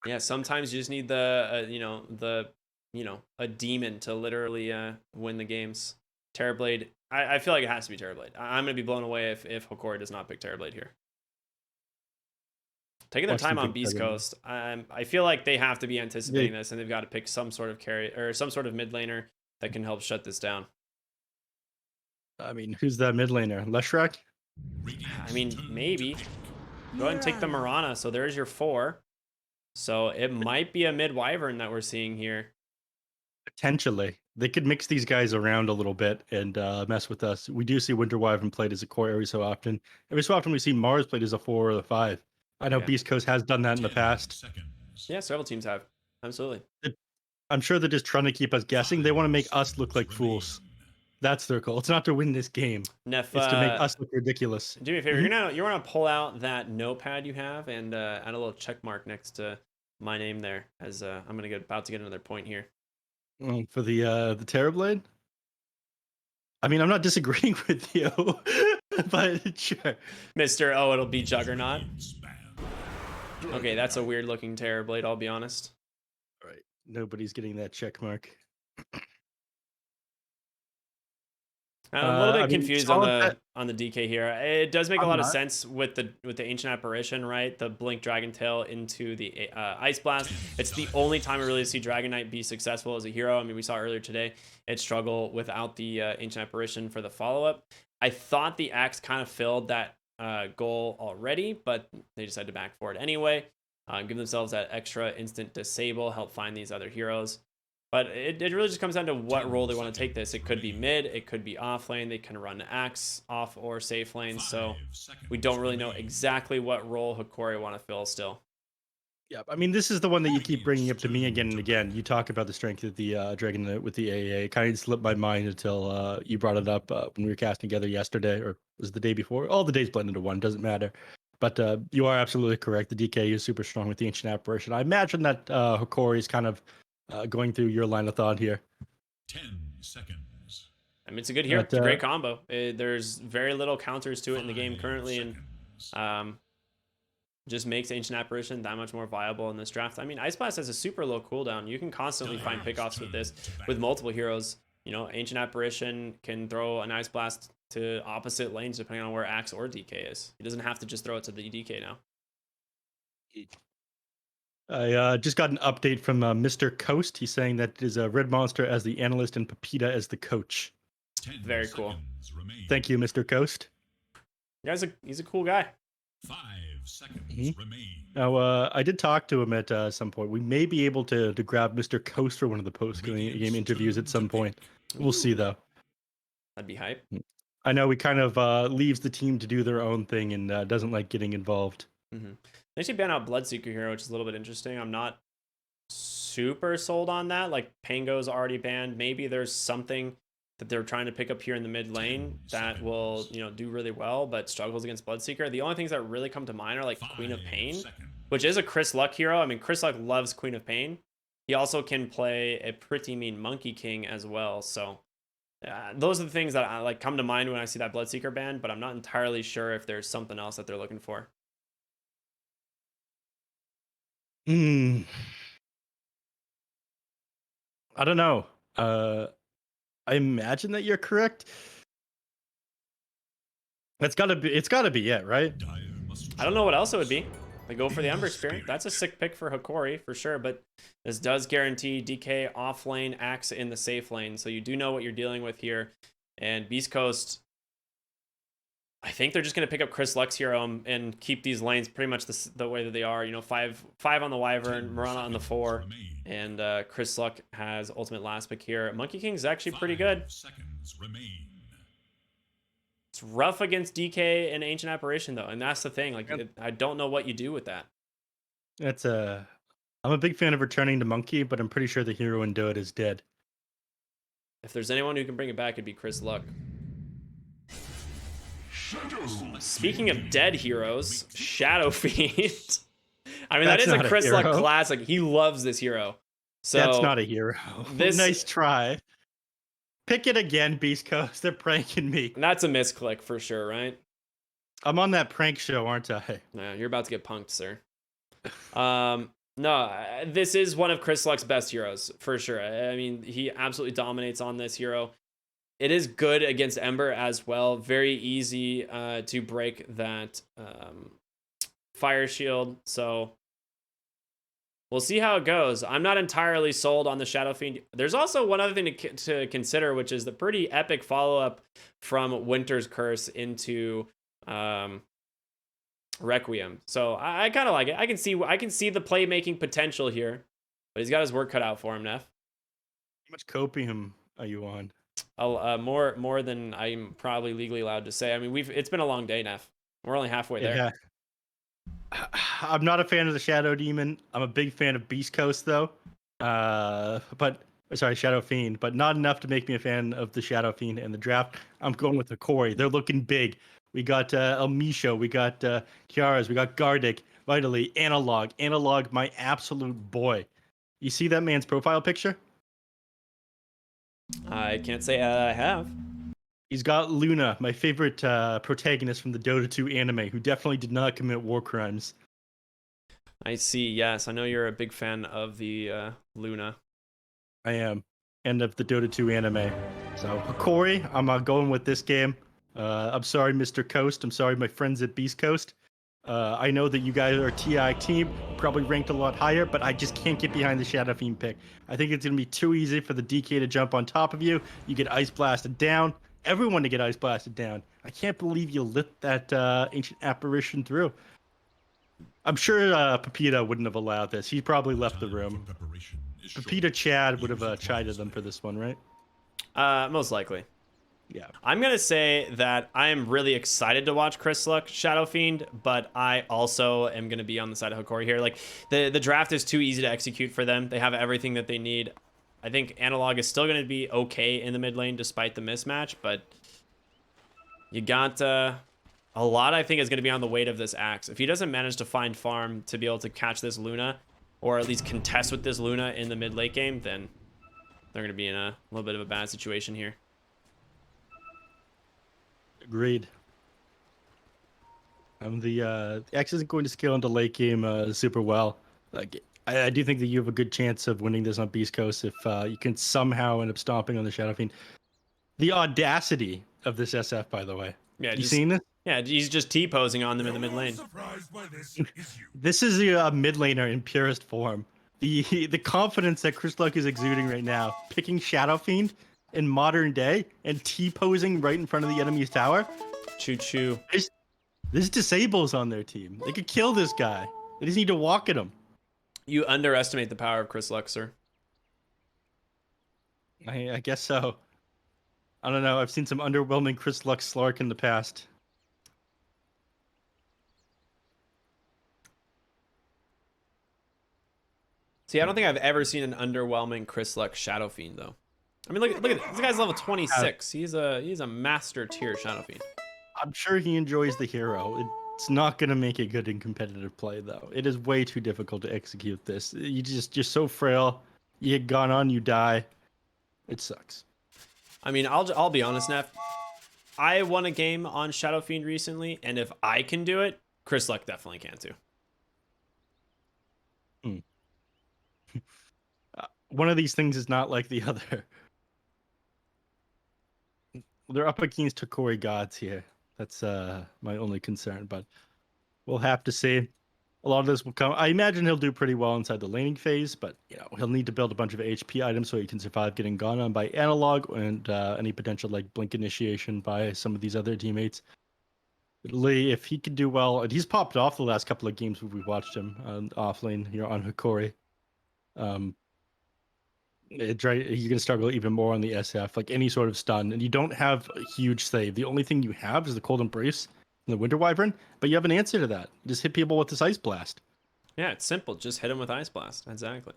Yeah, sometimes you just need the a demon to literally win the games. Terrorblade, I feel like it has to be Terrorblade. I'm gonna be blown away if Hokori does not pick Terrorblade here. Taking their Watch them time on pick Beast Dragon. Coast, I feel like they have to be They, anticipating this, and they've got to pick some sort of carry or some sort of mid laner that can help shut this down. I mean, who's that mid laner? Leshrac? I mean, maybe go ahead and take the Marana. So there's your 4. So it might be a mid Wyvern that we're seeing here. Potentially. They could mix these guys around a little bit and mess with us. We do see Winter Wyvern played as a core every so often. Every so often we see Mars played as a 4 or a 5. I know Yeah, Beast Coast has done that in the 10 past. seconds. yeah, several teams have absolutely. I'm sure they're just trying to keep us guessing. They want to 5 make us look seconds like remain. fools. That's their goal. It's not to win this game. Neph, It's to make us look ridiculous. do me a favor. Mhm. You wanna pull out that notepad you have and add a little check mark next to my name there, as I'm gonna get about to get another point here. For the Terrorblade. I mean, I'm not disagreeing with you, but sure. Mister, oh, it'll be Juggernaut. Minion spam. Okay, that's a weird looking Terrorblade. I'll be honest. All right, nobody's getting that check mark. I'm a little I bit mean, confused solid bet. on the DK here. It does make a I'm lot of not. sense with the ancient apparition, right? The blink dragon tail into the ice blast. It's the only time I really see Dragon Knight be successful as a hero. I mean, we saw earlier today it struggle without the ancient apparition for the follow up. I thought the axe kind of filled that goal already, but they decided to back for it anyway. Give themselves that extra instant disable, help find these other heroes. But it really just comes down to what role they want to take this. It could be mid, it could be off lane. They can run axe off or safe lane. So 5 we seconds don't really know remain. exactly what role Hokori want to fill still. Yeah, I mean, this is the one that you keep bringing Minions up to me again turn and to again. battle. You talk about the strength of the Dragon Knight with the AA. It kind of slipped my mind until you brought it up when we were casting together yesterday, or was it the day before? All the days blend into one, doesn't matter. But you are absolutely correct. The DK is super strong with the Ancient Apparition. I imagine that Hokori is kind of going through your line of thought here. 10 seconds. I mean, it's a good hero. But It's a great combo. There's very little counters to it in the game 5 currently, and seconds. um, just makes Ancient Apparition that much more viable in this draft. I mean, Ice Blast has a super low cooldown. You can constantly find Dyer's pickoffs with turn this to with battle. multiple heroes. You know, Ancient Apparition can throw an Ice Blast to opposite lanes depending on where Axe or DK is. He doesn't have to just throw it to the DK now. I just got an update from Mr. Coast. He's saying that it is a Red Monster as the analyst and Pepita as the coach. 10 Very cool. seconds remain. Thank you, Mr. Coast. He's a cool guy. 5 seconds Mhm. remain. Now, I did talk to him at some point. We may be able to grab Mr. Coast for one of the post-game Minions interviews turn at some to point. pick. We'll see, though. That'd be hype. I know he kind of leaves the team to do their own thing and doesn't like getting involved. Mm-hmm. They actually ban out Bloodseeker here, which is a little bit interesting. I'm not super sold on that. Like Pango's already banned. Maybe there's something that they're trying to pick up here in the mid lane 10 that will, seconds. do really well, but struggles against Bloodseeker. The only things that really come to mind are like 5 Queen of Pain, seconds. which is a Chris Luck hero. I mean, Chris Luck loves Queen of Pain. He also can play a pretty mean Monkey King as well. So those are the things that I like come to mind when I see that Bloodseeker ban, but I'm not entirely sure if there's something else that they're looking for. Hmm. I don't know. I imagine that you're correct. It's gotta be it, right? Dire must I don't know what else it would be. trust. They go for the In Ember the Spirit. spirit. That's a sick pick for Hokori for sure, but this does guarantee DK off lane, Axe in the safe lane, so you do know what you're dealing with here. And Beast Coast, I think they're just going to pick up Chris Luck's hero and keep these lanes pretty much the way that they are. You know, five on the Wyvern, 10 Mirana on the seconds 4, remain. and Chris Luck has ultimate last pick here. Monkey King's actually pretty good. 5 seconds remain. It's rough against DK and Ancient Apparition though, and that's the thing. Like, Yep. I don't know what you do with that. That's a. I'm a big fan of returning to Monkey, but I'm pretty sure the hero in Do It is dead. If there's anyone who can bring it back, it'd be Chris Luck. Speaking of dead heroes, Shadow Fiend. I mean, that That's is a not a Chris Luck hero. classic. He loves this hero. So That's not a hero. this- Nice try. Pick it again, Beast Coast. They're pranking me. that's a misclick for sure, right? I'm on that prank show, aren't I? Nah, you're about to get punked, sir. Um, No, this is one of Chris Luck's best heroes for sure. I mean, he absolutely dominates on this hero. It is good against Ember as well. Very easy to break that fire shield. So we'll see how it goes. I'm not entirely sold on the Shadow Fiend. There's also one other thing to consider, which is the pretty epic follow-up from Winter's Curse into Requiem. So I kind of like it. I can see the playmaking potential here, but he's got his work cut out for him, Neff. How much copium are you on? More than I'm probably legally allowed to say. I mean, it's been a long day, Neff. We're only halfway there. Yeah. I'm not a fan of the Shadow Demon. I'm a big fan of Beast Coast though. Shadow Fiend, but not enough to make me a fan of the Shadow Fiend and the draft. I'm going with the Hokori. They're looking big. We got El Misho, we got Kiara's, we got Gardic, Vitally, Analog. Analog, my absolute boy. You see that man's profile picture? I can't say I have. He's got Luna, my favorite protagonist from the Dota 2 anime, who definitely did not commit war crimes. I see. Yes, I know you're a big fan of the Luna. I am. And of the Dota 2 anime. So, Hokori, I'm going with this game. I'm sorry, Mr. Coast. I'm sorry, my friends at Beast Coast. I know that you guys are a TI team, probably ranked a lot higher, but I just can't get behind the Shadow Fiend pick. I think it's going to be too easy for the DK to jump on top of you. You get Ice Blasted down. Everyone to get Ice Blasted down. I can't believe you lit that Ancient Apparition through. I'm sure Pepita wouldn't have allowed this. He probably left the room. Pepita Chad would have chided them for this one, right? Most likely. Yeah. I'm going to say that I am really excited to watch Chris Luck Shadow Fiend, but I also am going to be on the side of Hokori here. Like, the draft is too easy to execute for them. They have everything that they need. I think Analog is still going to be okay in the mid lane despite the mismatch, but you got a lot, I think, is going to be on the weight of this Axe. If he doesn't manage to find farm to be able to catch this Luna, or at least contest with this Luna in the mid late game, then they're going to be in a little bit of a bad situation here. Agreed. The X isn't going to scale into late game super well. Like, I do think that you have a good chance of winning this on Beast Coast if you can somehow end up stomping on the Shadow Fiend. The audacity of this SF, by the way. Yeah, You seen this? Yeah, he's just T-posing on them in the mid lane. This is the mid laner in purest form. The confidence that Chris Luck is exuding right now, picking Shadow Fiend in modern day and T-posing right in front of the enemy's tower. Choo-choo. There's disables on their team. They could kill this guy. They just need to walk at him. You underestimate the power of Chris Luck, sir. I guess so. I don't know. I've seen some underwhelming Chris Luck Slark in the past. See, I don't think I've ever seen an underwhelming Chris Luck Shadow Fiend, though. I mean, look at this. This guy's level 26. He's a master tier Shadow Fiend. I'm sure he enjoys the hero. It's not going to make it good in competitive play, though. It is way too difficult to execute this. You're so frail. You get gone on, you die. It sucks. I mean, I'll be honest, Neff. I won a game on Shadow Fiend recently, and if I can do it, Chris Luck definitely can too. One of these things is not like the other. They're up against Hokori gods here. That's my only concern, but we'll have to see. A lot of this will come. I imagine he'll do pretty well inside the laning phase, but he'll need to build a bunch of HP items so he can survive getting gone on by Analog and any potential like blink initiation by some of these other teammates. Lee, if he could do well, and he's popped off the last couple of games where we watched him off lane here on Hokori. You're going to struggle even more on the SF, like any sort of stun, and you don't have a huge save. The only thing you have is the Cold Embrace and the Winter Wyvern, but you have an answer to that. Just hit people with this Ice Blast. Yeah, it's simple. Just hit him with Ice Blast. Exactly.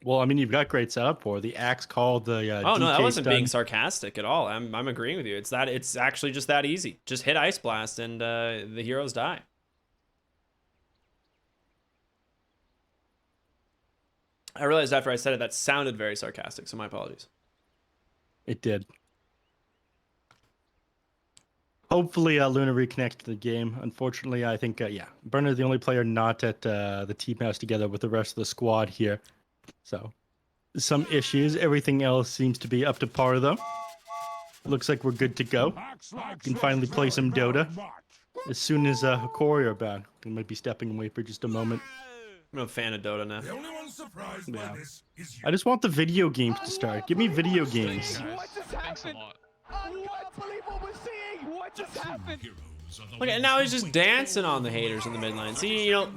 Well, I mean, you've got great setup for the Axe called the. Oh no, that DK wasn't stun. being sarcastic at all. I'm agreeing with you. It's actually just that easy. Just hit Ice Blast and the heroes die. I realized after I said it that sounded very sarcastic, so my apologies. It did. Hopefully, Luna reconnects to the game. Unfortunately, I think, yeah, Burner the only player not at the team house together with the rest of the squad here. So, some issues. Everything else seems to be up to par, though. Looks like we're good to go. Can finally play some Dota. As soon as Hokori are back, we might be stepping away for just a moment. I'm a fan of Dota now. The only one surprised Yeah. by this is you. I just want the video games to start. Give me video games. What just happened? I can't believe what we're seeing. What just happened? Heroes are the Look, and ones now who he's just wait dancing for on the haters in the mid lane. See, you know,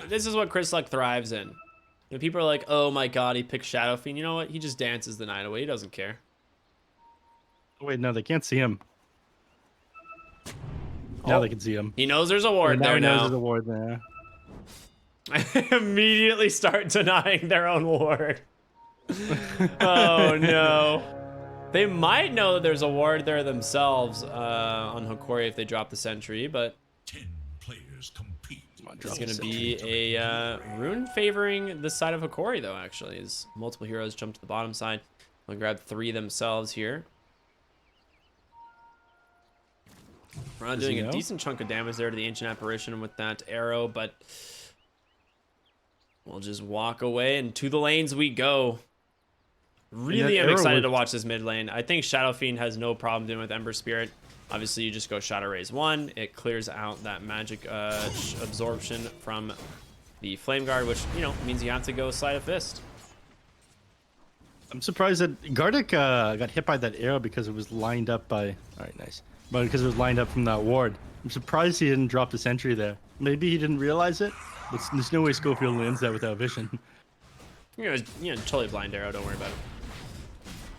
this is what Chris Luck thrives in. You know, people are like, oh my god, he picked Shadow Fiend. You know what? He just dances the night away. He doesn't care. Oh, wait, no, they can't see him. Now Oh. they can see him. He knows there's a ward Now there he knows now. there's a ward there. Immediately start denying their own ward. Oh no. They might know that there's a ward there themselves on Hokori if they drop the sentry, but 10 players compete. it's going to be a rune favoring the side of Hokori, though, actually, as multiple heroes jump to the bottom side. They'll grab 3 themselves here. We're not Does he doing a know? decent chunk of damage there to the Ancient Apparition with that arrow, but we'll just walk away, and to the lanes we go. Really am arrow excited was- to watch this mid lane. I think Shadow Fiend has no problem doing with Ember Spirit. Obviously, you just go Shadow Raise 1. It clears out that magic absorption from the Flame Guard, which, you know, means you have to go Sleight of Fist. I'm surprised that Gardic got hit by that arrow because it was lined up by... All right, nice. But because it was lined up from that ward. I'm surprised he didn't drop the sentry there. Maybe he didn't realize it. But there's no way Schofield lands that without vision. You know, totally blind arrow. Don't worry about it.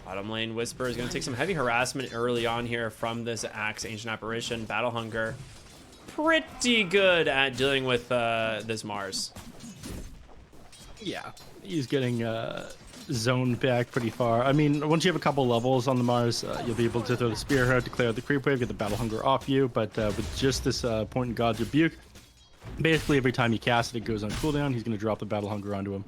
Bottom lane Whisper is going to take some heavy harassment early on here from this Axe Ancient Apparition. Battle Hunger, pretty good at dealing with this Mars. Yeah, he's getting zoned back pretty far. I mean, once you have a couple levels on the Mars, you'll be able to throw the Spearhead, declare the Creep Wave, get the Battle Hunger off you. But with just this point in God's Rebuke, basically every time you cast it, it goes on cooldown. He's going to drop the Battle Hunger onto him.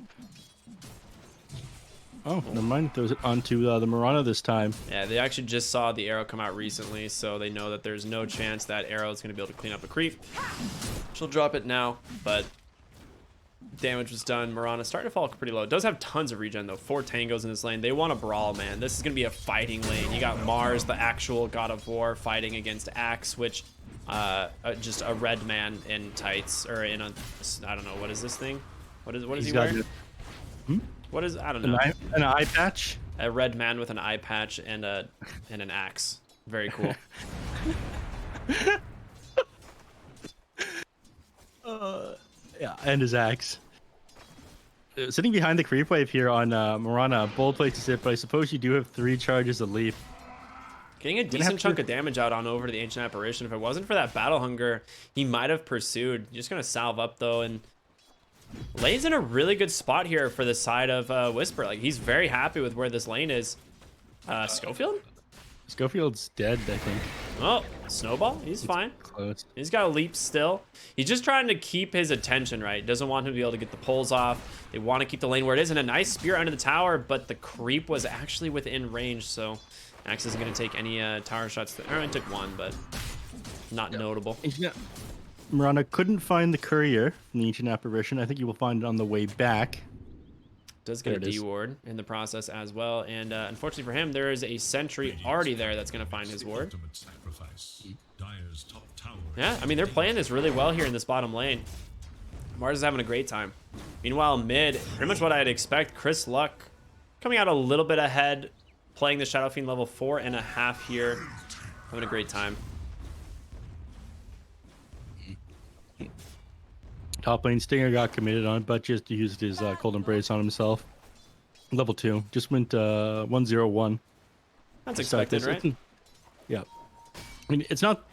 Oh, never mind. Throws it onto the Mirana this time. Yeah, they actually just saw the arrow come out recently, so they know that there's no chance that arrow is going to be able to clean up a creep. She'll drop it now, but damage was done. Mirana starting to fall pretty low. It does have tons of regen, though. 4 tangos in this lane. They want to brawl, man. This is going to be a fighting lane. You got Mars, the actual god of war, fighting against Axe, which just a red man in tights, or in a, I don't know, what is this thing? What is He's he got wearing? What is, I don't an know. an eye patch. A red man with an eye patch and an axe. Very cool. Yeah, and his axe. Sitting behind the creep wave here on Mirana, bold place to sit, but I suppose you do have 3 charges of leaf. Getting a have decent to- chunk of damage out on over to the Ancient Apparition. If it wasn't for that Battle Hunger, he might have pursued. Just going to salve up, though, and lane's in a really good spot here for the side of Whisper. Like, he's very happy with where this lane is. Schofield? Schofield's dead, I think. Oh, Snowball? He's fine. Close. He's got a leap still. He's just trying to keep his attention, right? Doesn't want him to be able to get the pulls off. They want to keep the lane where it is, and a nice spear under the tower, but the creep was actually within range, so Axe isn't going to take any tower shots. I took 1, but not notable. Mirana couldn't find the courier in the Ancient Apparition. I think you will find it on the way back. Does get There a it is. D-ward in the process as well, and unfortunately for him, there is a sentry already there that's going to find his ward. Ultimate sacrifice. Dire's top tower. Yeah, I mean, they're playing this really well here in this bottom lane. Mars is having a great time. Meanwhile, mid, pretty much what I'd expect. Chris Luck coming out a little bit ahead, playing the Shadow Fiend level 4.5 here. Having a great time. Top lane Stinger got committed on, but just used his Cold Embrace on himself. Level 2. Just went 101. That's So expected, it's- right? Yeah. I mean, it's not...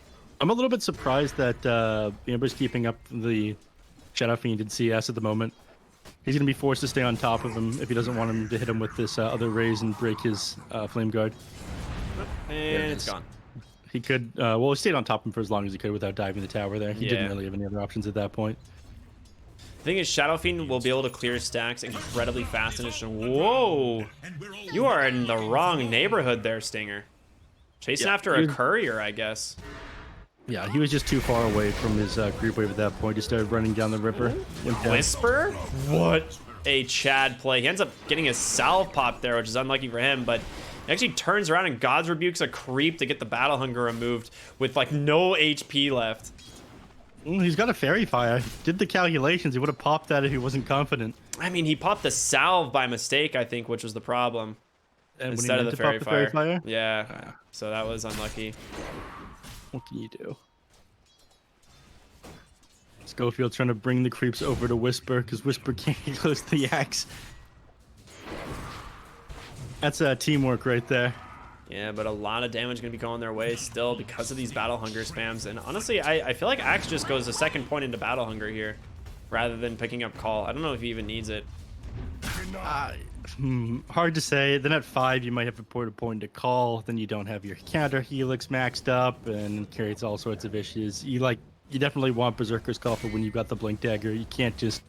I'm a little bit surprised that Amber's keeping up the Shadow Fiend in CS at the moment. He's going to be forced to stay on top of him if he doesn't want him to hit him with this other raise and break his Flame Guard. And it's gone. He could... well, he stayed on top of him for as long as he could without diving the tower there. He Yeah. didn't really have any other options at that point. The thing is, Shadow Fiend will be able to clear stacks incredibly fast and just... Whoa! And we're all You are in the wrong neighborhood there, Stinger. Chasing Yeah, after a you- courier, I guess. Yeah, he was just too far away from his creep wave at that point. He started running down the river. Went down. Whisper? What a Chad play. He ends up getting his salve pop there, which is unlucky for him, but he actually turns around and God's Rebukes a creep to get the Battle Hunger removed with like no HP left. He's got a Fairy Fire. Did the calculations. He would have popped that if he wasn't confident. I mean, he popped the salve by mistake, I think, which was the problem. And Instead of the Fairy Fairy Fire. Fire? Yeah, so that was unlucky. What can you do? Schofield trying to bring the creeps over to Whisper because Whisper can't get close to the axe. That's teamwork right there. Yeah, but a lot of damage going to be going their way still because of these Battle Hunger spams. And honestly, I feel like Axe just goes a second point into Battle Hunger here rather than picking up Call. I don't know if he even needs it. Hard to say. Then at 5, you might have to put a point to Call. Then you don't have your counter Helix maxed up and it creates all sorts of issues. You definitely want Berserker's Call for when you've got the Blink Dagger. You can't just.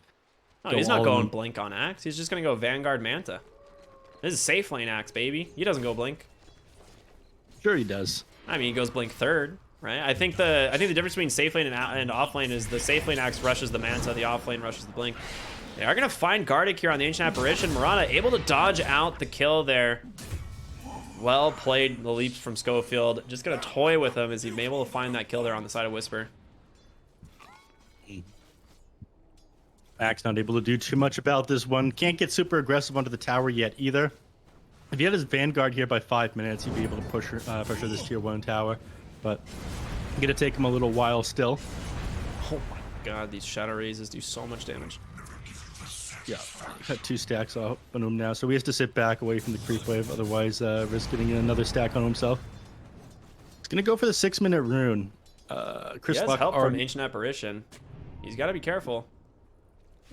No, he's not going Blink on Axe. He's just going to go Vanguard Manta. This is safe lane Axe, baby. He doesn't go Blink. Sure he does. I mean, he goes Blink third, right? I think the difference between safe lane and off lane is the safe lane Axe rushes the Manta, the off lane rushes the Blink. They are going to find Gardic here on the Ancient Apparition. Mirana able to dodge out the kill there. Well played, the leaps from Schofield. Just going to toy with him as he's able to find that kill there on the side of Whisper. Axe not able to do too much about this one. Can't get super aggressive onto the tower yet either. If he had his Vanguard here by 5 minutes, he'd be able to push pressure this tier 1 tower. But going to take him a little while still. Oh my god, these Shadow Raises do so much damage. Yeah, got 2 stacks on him now, so he has to sit back away from the creep wave, otherwise risk getting another stack on himself. He's going to go for the 6-minute rune. Chris He has Luck help from Ancient Apparition. He's got to be careful.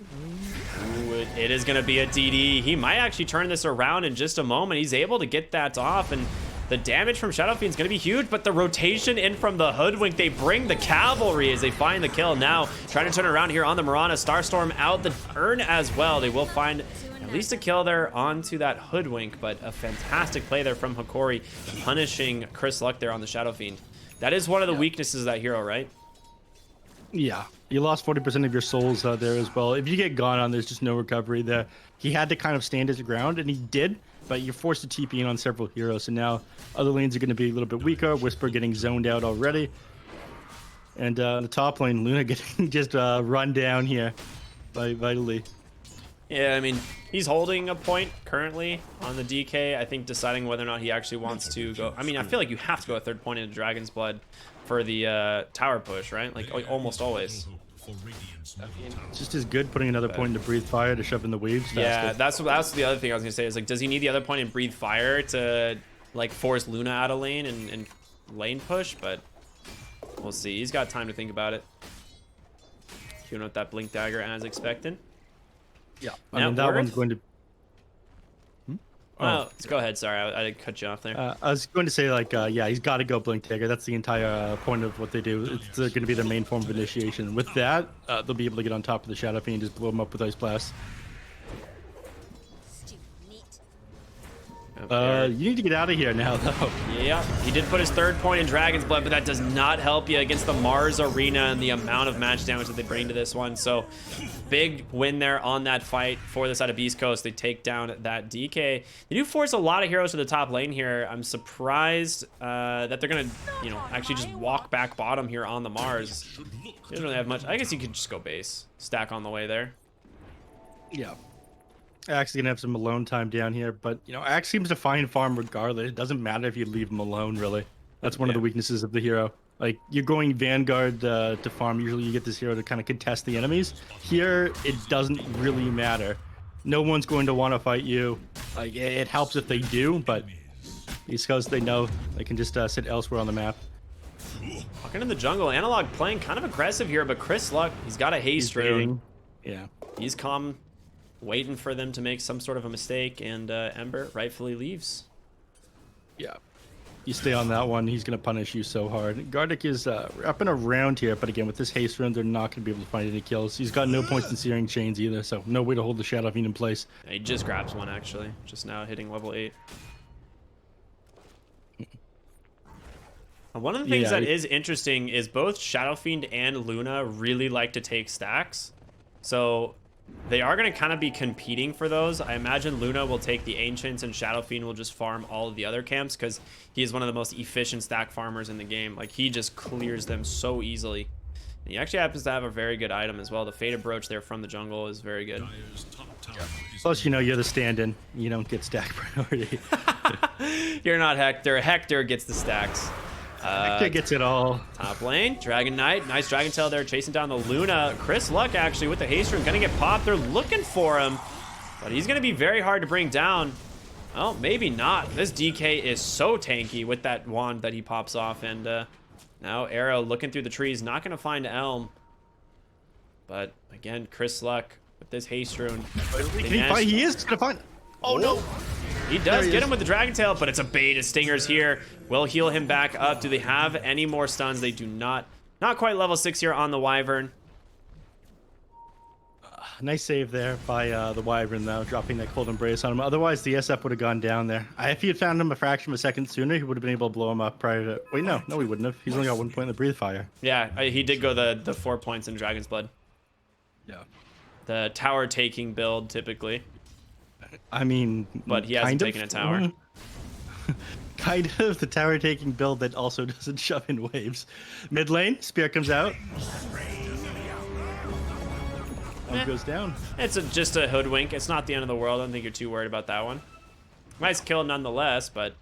Ooh, it is going to be a DD. He might actually turn this around in just a moment. He's able to get that off, and the damage from Shadow Fiend is going to be huge, but the rotation in from the Hoodwink, they bring the cavalry as they find the kill now. Trying to turn around here on the Mirana. Starstorm out the turn as well. They will find at least a kill there onto that Hoodwink, but a fantastic play there from Hokori, punishing Chris Luck there on the Shadow Fiend. That is one of the weaknesses of that hero, right? Yeah, you lost 40% of your souls there as well. If you get gone on, there's just no recovery there. He had to kind of stand his ground, and he did, but you're forced to TP in on several heroes, so now other lanes are going to be a little bit weaker. Whisper getting zoned out already. And the top lane, Luna getting just run down here by Vitally. Yeah, I mean, he's holding a point currently on the DK. I think deciding whether or not he actually wants to go. I mean, I feel like you have to go a third point into Dragon's Blood for the tower push, right? Like almost always. It's just as good putting another point into Breathe Fire to shove in the waves. Yeah, that's the other thing I was gonna say is like, does he need the other point in Breathe Fire to like force Luna out of lane and lane push? But we'll see. He's got time to think about it. Queuing up that Blink Dagger as expected. Yeah, I mean that one's going to. Oh, let's go ahead. Sorry, I cut you off there. I was going to say, like, yeah, he's got to go Blink Dagger. That's the entire point of what they do. It's going to be their main form of initiation. With that, they'll be able to get on top of the Shadow Fiend and just blow him up with Ice Blast. You need to get out of here now, though. Yeah, he did put his third point in Dragon's Blood, but that does not help you against the Mars Arena and the amount of match damage that they bring to this one. So, big win there on that fight for the side of Beast Coast. They take down that DK. They do force a lot of heroes to the top lane here. I'm surprised that they're going to, actually just walk back bottom here on the Mars. They don't really have much. I guess you could just go base. Stack on the way there. Yeah. Axe is going to have some alone time down here, but, Axe seems to find farm regardless. It doesn't matter if you leave him alone, really. That's one of the weaknesses of the hero. Like, you're going Vanguard to farm. Usually you get this hero to kind of contest the enemies. Here, it doesn't really matter. No one's going to want to fight you. Like, it helps if they do, but because they know they can just sit elsewhere on the map. Walking in the jungle. Analog playing kind of aggressive here, but Chris Luck, he's got a haste rune. Yeah. He's calm, waiting for them to make some sort of a mistake, and Ember rightfully leaves. Yeah. You stay on that one, he's going to punish you so hard. Gardic is up and around here, but again, with this haste rune, they're not going to be able to find any kills. He's got no points in Searing Chains either, so no way to hold the Shadow Fiend in place. He just grabs one, actually. Just now hitting level 8. One of the things Yeah, that is interesting is both Shadow Fiend and Luna really like to take stacks. So they are going to kind of be competing for those. I imagine Luna will take the Ancients and Shadow Fiend will just farm all of the other camps because he is one of the most efficient stack farmers in the game. Like, he just clears them so easily. And he actually happens to have a very good item as well. The Fated Brooch there from the jungle is very good. Dire's top tower is Plus, you know, you're the stand-in. You don't get stack priority. You're not Hector. Hector gets the stacks. Hector gets it all. Top lane, Dragon Knight, nice Dragon Tail there, chasing down the Luna. Chris Luck actually with the haste rune, gonna get popped. They're looking for him, but he's gonna be very hard to bring down. Oh, maybe not. This DK is so tanky with that wand that he pops off, and now Arrow looking through the trees, not gonna find Elm. But again, Chris Luck with this haste rune. He is gonna find. Oh no! He does get him with the Dragon Tail, but it's a bait. His Stinger's here. Will heal him back up. Do they have any more stuns? They do not. Not quite level 6 here on the Wyvern. Nice save there by the Wyvern, though, dropping that cold embrace on him. Otherwise, the SF would have gone down there. If he had found him a fraction of a second sooner, he would have been able to blow him up prior to... Wait, no, he wouldn't have. He's only got 1 point in the Breathe Fire. Yeah, he did go the 4 points in Dragon's Blood. Yeah. The tower taking build, typically. I mean... But he hasn't taken a tower. Kind of the tower taking build that also doesn't shove in waves. Mid lane, Spear comes out. One goes down. It's just a hoodwink. It's not the end of the world. I don't think you're too worried about that one. Nice kill nonetheless, but...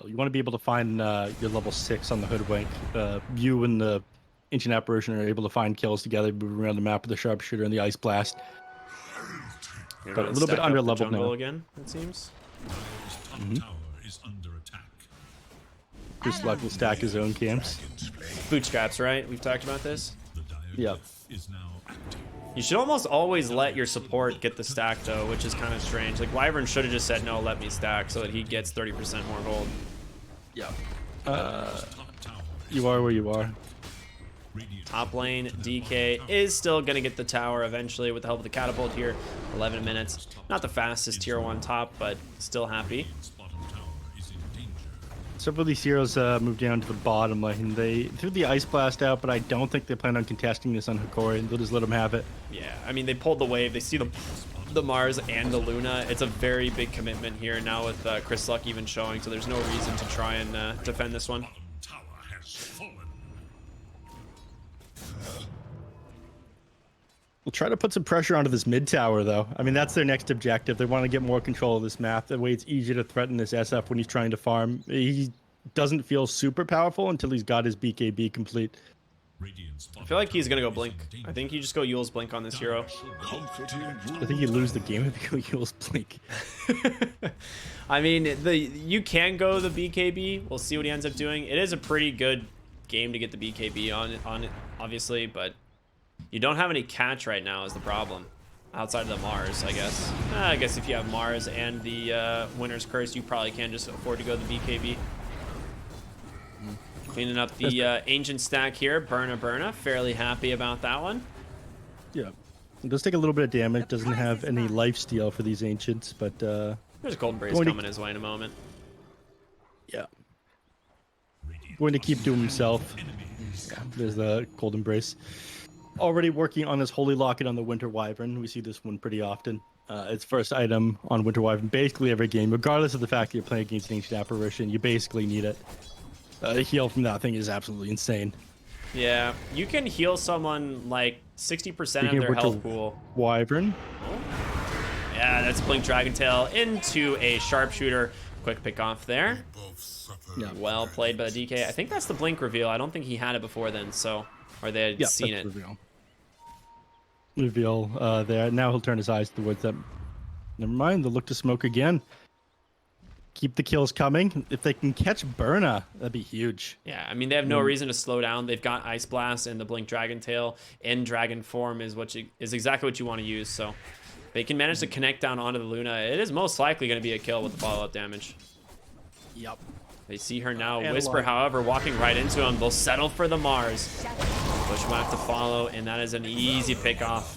You want to be able to find your level 6 on the hoodwink. You and the Ancient Apparition are able to find kills together, moving around the map with the Sharpshooter and the Ice Blast. But a little bit under leveled now. Again, it seems. Dire's top tower is under attack. Chris Luck will stack his own camps. Bootstraps, right? We've talked about this. The dire Yep. neph is now active. You should almost always let your support get the stack, though, which is kind of strange. Like, Wyvern should have just said, no, let me stack, so that he gets 30% more gold. Yeah. Dire's top tower is You are where you are. radiant. Top lane, DK is still going to get the tower eventually with the help of the catapult here. 11 minutes. Not the fastest tier 1 top, but still happy. Radiant's bottom tower is in danger. Several of these heroes moved down to the bottom lane. They threw the Ice Blast out, but I don't think they plan on contesting this on Hokori. They'll just let him have it. Yeah, I mean, they pulled the wave. They see the Mars and the Luna. It's a very big commitment here now with Chris Luck even showing, so there's no reason to try and defend this one. Bottom tower has fallen. We'll try to put some pressure onto this mid tower, though. I mean, that's their next objective. They want to get more control of this map. That way it's easier to threaten this SF when he's trying to farm. He doesn't feel super powerful until he's got his BKB complete. Radiant's I feel like he's going to go Blink. I think you just go Yule's Blink on this hero. I think you lose the game if you go Yule's Blink. I mean, you can go the BKB. We'll see what he ends up doing. It is a pretty good game to get the BKB on it, obviously, but you don't have any catch right now is the problem. Outside of the Mars, I guess. I guess if you have Mars and the Winter's Curse, you probably can just afford to go the BKB. Cleaning up the ancient stack here. Burna. Fairly happy about that one. Yeah. It does take a little bit of damage. Doesn't have any lifesteal for these ancients, but There's a Golden Brace Going to- coming his way in a moment. yeah. Going to keep to himself. Yeah, there's the Cold Embrace. Already working on his Holy Locket on the Winter Wyvern. We see this one pretty often. It's first item on Winter Wyvern basically every game, regardless of the fact that you're playing against an Ancient Apparition. You basically need it. The heal from that thing is absolutely insane. Yeah, you can heal someone like 60% of their health pool. Wyvern. Yeah, that's Blink Dragon Tail into a Sharpshooter. Quick pick off there. Yeah. Well played by the DK. I think that's the Blink reveal. I don't think he had it before then, so... Or they had Yeah, seen that's it. Reveal there. Now he'll turn his eyes towards them. Never mind. They'll look to smoke again. Keep the kills coming. If they can catch Burna, that'd be huge. Yeah, I mean, they have no reason to slow down. They've got Ice Blast and the Blink Dragon Tail in Dragon form is exactly what you want to use, so... They can manage to connect down onto the Luna. It is most likely going to be a kill with the follow-up damage. Yep. They see her now. And Whisper, alive. however, walking right into him. They'll settle for the Mars. Bushwhack to follow, and that is an easy pick off.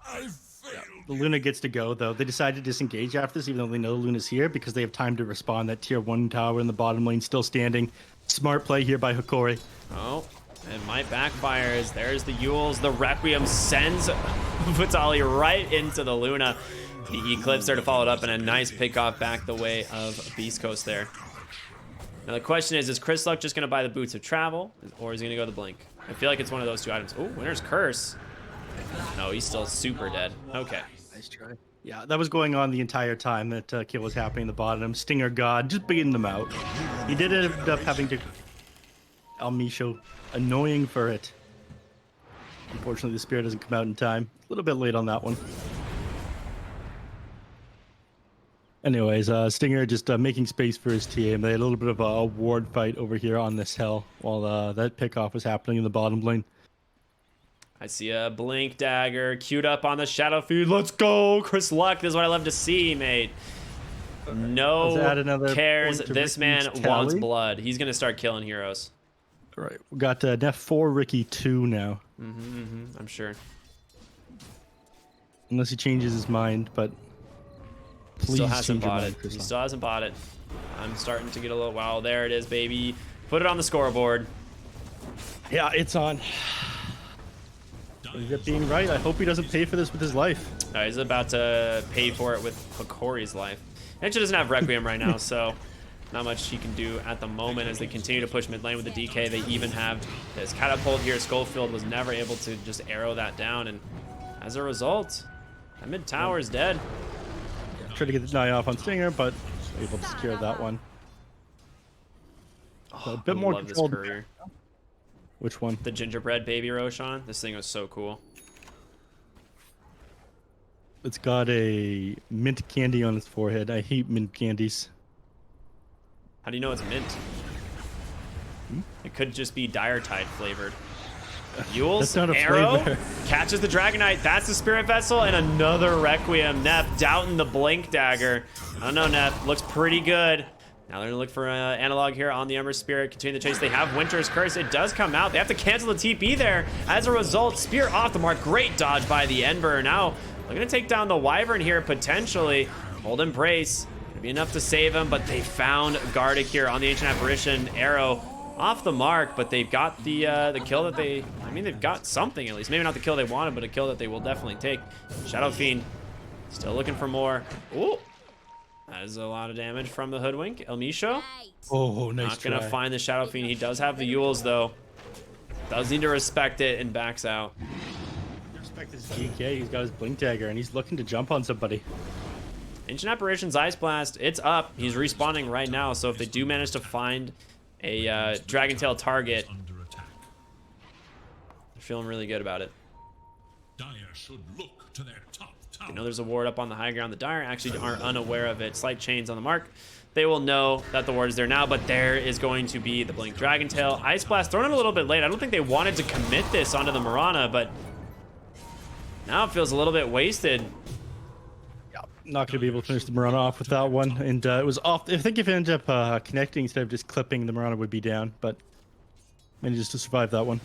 I failed The Luna gets to go, though. They decide to disengage after this, even though they know the Luna's here, because they have time to respond. That tier 1 tower in the bottom lane still standing. Smart play here by Hokori. Oh, it might backfire as there's the Yules. The Requiem sends Vitali right into the Luna. The Eclipse there to follow it up, and a nice pickoff back the way of beastcoast there. Now the question is Chris Luck just going to buy the Boots of Travel, or is he going to go the Blink? I feel like it's one of those two items. Oh, Winter's Curse. No, he's still super dead. Okay. Nice try. Yeah, that was going on the entire time that kill was happening in the bottom. Stinger God just beating them out. He did end up having to... Almisho, annoying for it. Unfortunately, the Spear doesn't come out in time. A little bit late on that one. Anyways, Stinger just making space for his team. They had a little bit of a ward fight over here on this hill while that pickoff was happening in the bottom lane. I see a Blink Dagger queued up on the Shadow Feed. Let's go, Chris Luck. This is what I love to see, mate. No cares. This man wants blood. He's going to start killing heroes. All right, we got neph 4, Ricky 2 now. I'm sure. Unless he changes his mind, but please Still hasn't change your bought mind, it. Chris He Luck. still hasn't bought it. I'm starting to get a little... Wow, there it is, baby. Put it on the scoreboard. Yeah, it's on. Is it being right? I hope he doesn't pay for this with his life. He's about to pay for it with Hokori's life. Actually doesn't have Requiem right now, so not much he can do at the moment as they continue to push mid lane with the DK. They even have this catapult here. Schofield was never able to just arrow that down, and as a result, that mid tower is dead. Yeah, try to get the eye off on Stinger, but able to secure that one. So a bit I more love this controlled. courier. Which one? The gingerbread baby Roshan. This thing was so cool. It's got a mint candy on its forehead. I hate mint candies. How do you know it's mint? It could just be Dire Tide flavored. Yules, That's not a arrow, flavor. catches the Dragon Knight. That's the Spirit Vessel, and another Requiem. Neph doubting the Blink Dagger. I don't know, Neph. Looks pretty good. Now they're gonna look for analog here on the Ember Spirit. Continue the chase. They have Winter's Curse. It does come out. They have to cancel the TP there. As a result, Spear off the mark. Great dodge by the Ember. Now they're gonna take down the Wyvern here potentially. Hold Embrace. Gonna be enough to save him, but they found Gardic here on the Ancient Apparition. Arrow off the mark, but they've got the kill that they... I mean, they've got something at least. Maybe not the kill they wanted, but a kill that they will definitely take. Shadow Fiend still looking for more. Ooh. That is a lot of damage from the Hoodwink. El Misho. Oh, nice Not gonna try. find the Shadow Fiend. He does have the Yules though. Does need to respect it and backs out. Respect his DK. He's got his Blink Dagger, and he's looking to jump on somebody. Ancient Apparition's Ice Blast. It's up. He's respawning right now. So if they do manage to find a Dragon Tail target, Under attack. they're feeling really good about it. Dire should look to their top tower. You know there's a ward up on the high ground. The Dire actually aren't unaware of it. Slight chains on the mark. They will know that the ward is there now, but there is going to be the Blink Dragon Tail. Ice Blast thrown in a little bit late. I don't think they wanted to commit this onto the Mirana, but now it feels a little bit wasted. Not going to be able to finish the Mirana off with that one. And it was off. I think if it ended up connecting instead of just clipping, the Mirana would be down. But manages to survive that one.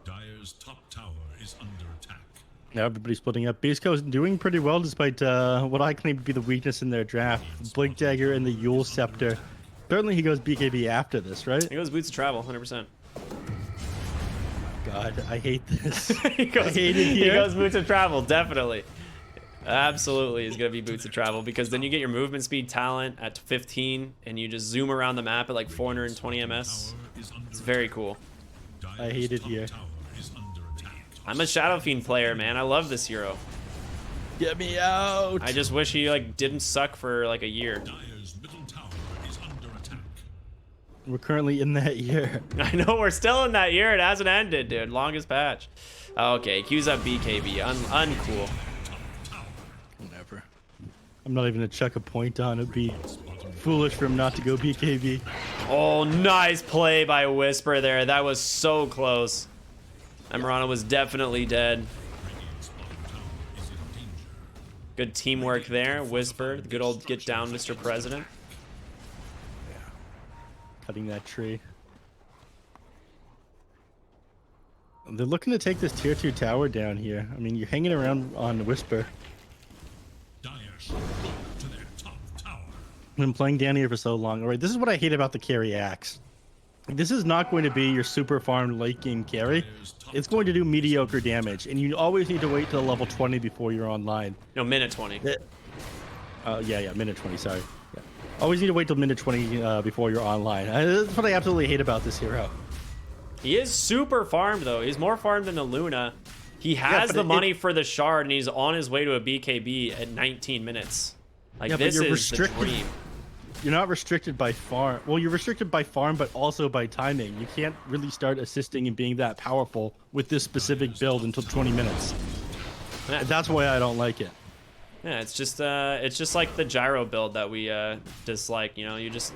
Dire's top tower is under attack. Now everybody's splitting up. Beastcoast doing pretty well despite what I claim to be the weakness in their draft. Blink Dagger and the Yule Scepter. Certainly he goes BKB after this, right? He goes Boots of Travel, 100%. God, I hate this. he goes, I hate it he here. goes Boots of Travel, definitely. Absolutely is going to be Boots of Travel because then you get your movement speed talent at 15 and you just zoom around the map at like 420 ms. It's very cool. I hate it here. Tower is under attack. I'm a Shadow Fiend player, man. I love this hero. Get me out! I just wish he like didn't suck for like a year. Dire's middle tower is under attack. We're currently in that year. I know we're still in that year. It hasn't ended, dude. Longest patch. Okay, Q's up BKB. Uncool. Whatever. I'm not even going to check a point on it. It'd be foolish for him not to go BKB. Oh, nice play by Whisper there. That was so close. Emirana was definitely dead. Good teamwork there. Whisper, the good old get down, Mr. President. Cutting that tree. They're looking to take this tier 2 tower down here. I mean, you're hanging around on Whisper. should look to their top tower. I've been playing down here for so long. All right, this is what I hate about the carry axe. This is not going to be your super farm late game carry. It's going to do mediocre damage, and you always need to wait till level 20 before you're online. No, minute 20. Yeah, minute 20, sorry. Yeah. Always need to wait till minute 20 before you're online. That's what I absolutely hate about this hero. He is super farmed, though. He's more farmed than the Luna. He has the money for the shard, and he's on his way to a BKB at 19 minutes. Like, Yeah, this but you're is the restricted. dream. You're not restricted by farm. Well, you're restricted by farm, but also by timing. You can't really start assisting and being that powerful with this specific build until 20 minutes. Yeah. That's why I don't like it. Yeah, it's just like the gyro build that we dislike. You know, you just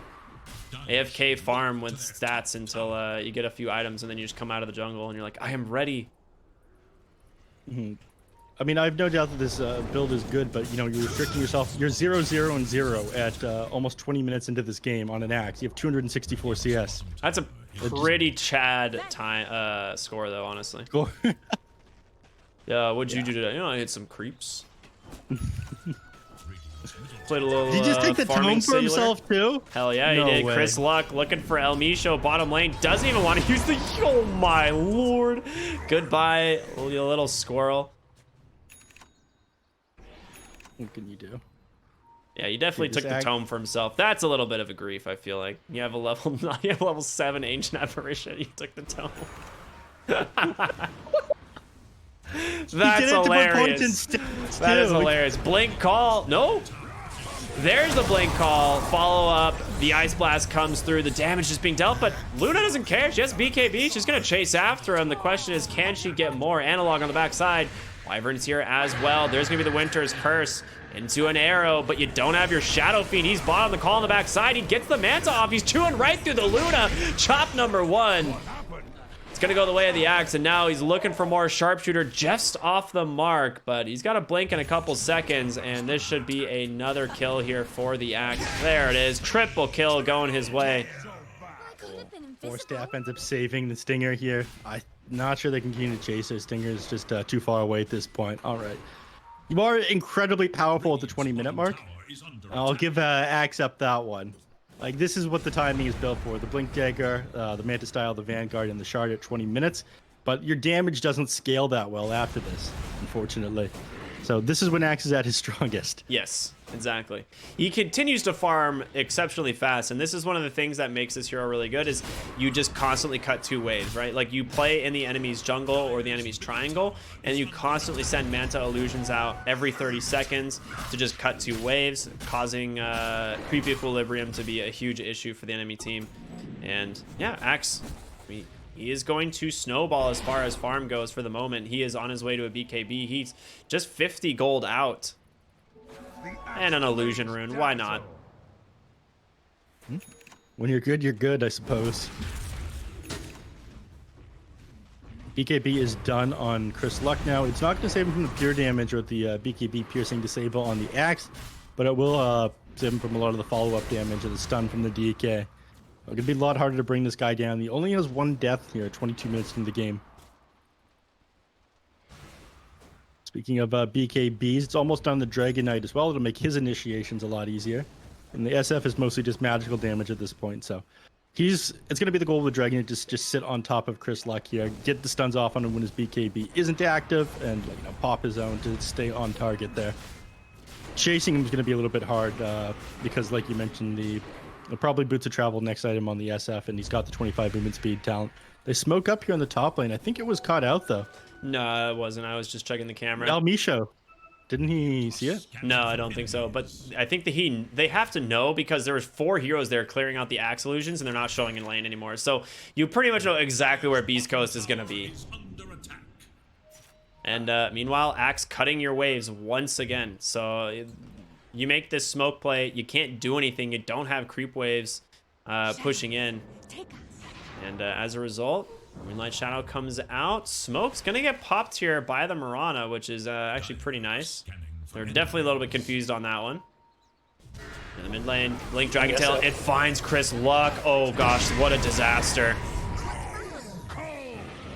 AFK farm with stats until you get a few items, and then you just come out of the jungle and you're like, I am ready. I mean, I have no doubt that this build is good, but you know, you're restricting yourself. You're 0, 0, and 0 at almost 20 minutes into this game on an axe. You have 264 CS. That's a pretty Chad time score, though, honestly. Cool. Yeah, what'd you do today? You know, I hit some creeps. Played a little. Did he just take the farming tome for simulator. himself too? Hell yeah, No he did. way. Chris Luck looking for El Micho bottom lane. Doesn't even want to use the. Oh my lord! Goodbye, you little squirrel. What can you do? Yeah, he definitely Dude, this took the tome for himself. That's a little bit of a grief, I feel like. You have a level, you have a level 7 ancient apparition. You took the tome. That's hilarious. That is hilarious. Blink call. No. There's the blink call. Follow up. The ice blast comes through. The damage is being dealt, but Luna doesn't care. She has BKB. She's gonna chase after him. The question is, can she get more analog on the backside? Wyvern's here as well. There's gonna be the Winter's Curse into an arrow, but you don't have your Shadow Fiend. He's bought on the call on the backside. He gets the Manta off. He's chewing right through the Luna. Chop number 1. It's gonna go the way of the axe, and now he's looking for more sharpshooter just off the mark, but he's got a blink in a couple seconds, and this should be another kill here for the axe. There it is. Triple kill going his way. Four staff ends up saving the Stinger here. I'm not sure they can continue to chase her. Stinger is just too far away at this point. All right. You are incredibly powerful at the 20-minute mark. I'll give Axe up that one. Like, this is what the timing is built for. The Blink Dagger, the Manta Style, the Vanguard, and the Shard at 20 minutes. But your damage doesn't scale that well after this, unfortunately. So this is when Axe is at his strongest. Yes, exactly. He continues to farm exceptionally fast, and this is one of the things that makes this hero really good is you just constantly cut 2 waves, right? Like, you play in the enemy's jungle or the enemy's triangle, and you constantly send Manta illusions out every 30 seconds to just cut 2 waves, causing creep equilibrium to be a huge issue for the enemy team. And yeah, Axe, he is going to snowball as far as farm goes for the moment. He is on his way to a BKB. He's just 50 gold out. And an illusion rune. Why not? When you're good, I suppose. BKB is done on Chris Luck now. It's not going to save him from the pure damage or the BKB piercing disable on the axe, but it will save him from a lot of the follow-up damage and the stun from the DK. It's going to be a lot harder to bring this guy down. He only has 1 death here, 22 minutes into the game. Speaking of BKBs, it's almost done the Dragon Knight as well. It'll make his initiations a lot easier. And the SF is mostly just magical damage at this point, so it's going to be the goal of the Dragon Knight, just sit on top of Chris Luck here, get the stuns off on him when his BKB isn't active, and pop his own to stay on target there. Chasing him is going to be a little bit hard because, like you mentioned, the probably Boots of Travel next item on the SF, and he's got the 25 movement speed talent. They smoke up here on the top lane. I think it was caught out, though. No, it wasn't. I was just checking the camera. El Micho. Didn't he see it? No, I don't think so. But I think they have to know because there was 4 heroes there clearing out the axe illusions, and they're not showing in lane anymore. So you pretty much know exactly where Beast Coast is going to be. And meanwhile, Axe cutting your waves once again. So you make this smoke play. You can't do anything. You don't have creep waves pushing in. And as a result, Moonlight Shadow comes out. Smoke's going to get popped here by the Mirana, which is actually pretty nice. They're definitely a little bit confused on that one. In the mid lane, Blink Dragon Tail. It finds Chris Luck. Oh gosh, what a disaster.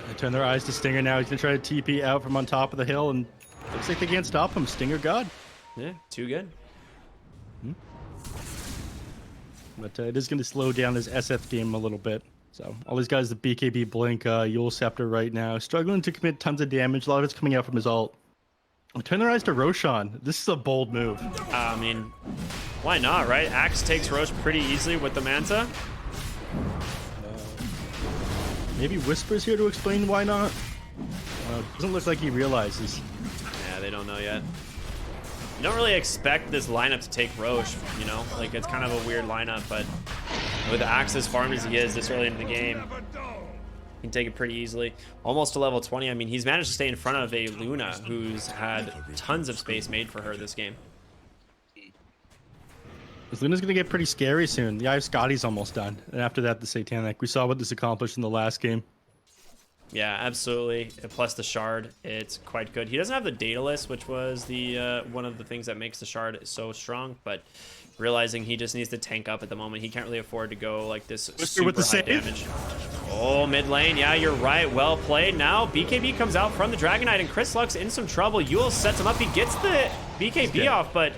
They turn their eyes to Stinger now. He's going to try to TP out from on top of the hill, and looks like they can't stop him. Stinger God. Yeah, too good. But it is going to slow down his SF game a little bit. So all these guys, the BKB Blink, Yule Scepter right now, struggling to commit tons of damage. A lot of it's coming out from his ult. Turn their eyes to Roshan. This is a bold move. I mean, why not, right? Axe takes Roche pretty easily with the Manta. Maybe Whisper's here to explain why not. Doesn't look like he realizes. Yeah, they don't know yet. You don't really expect this lineup to take Roche, you know? Like, it's kind of a weird lineup, but with Axe as farmed as he is this early into the game, he can take it pretty easily. Almost to level 20. I mean, he's managed to stay in front of a Luna who's had tons of space made for her this game. This Luna's going to get pretty scary soon. The Eye of Scotty's almost done. And after that, the Satanic. We saw what this accomplished in the last game. Yeah, absolutely. Plus the shard, it's quite good. He doesn't have the Daedalus, which was the one of the things that makes the shard so strong, but realizing he just needs to tank up at the moment. He can't really afford to go like this super with the high save. damage. Oh, mid lane. Yeah, you're right. Well played. Now BKB comes out from the Dragon Knight, and Chris Luck's in some trouble. Yule sets him up. He gets the BKB off, but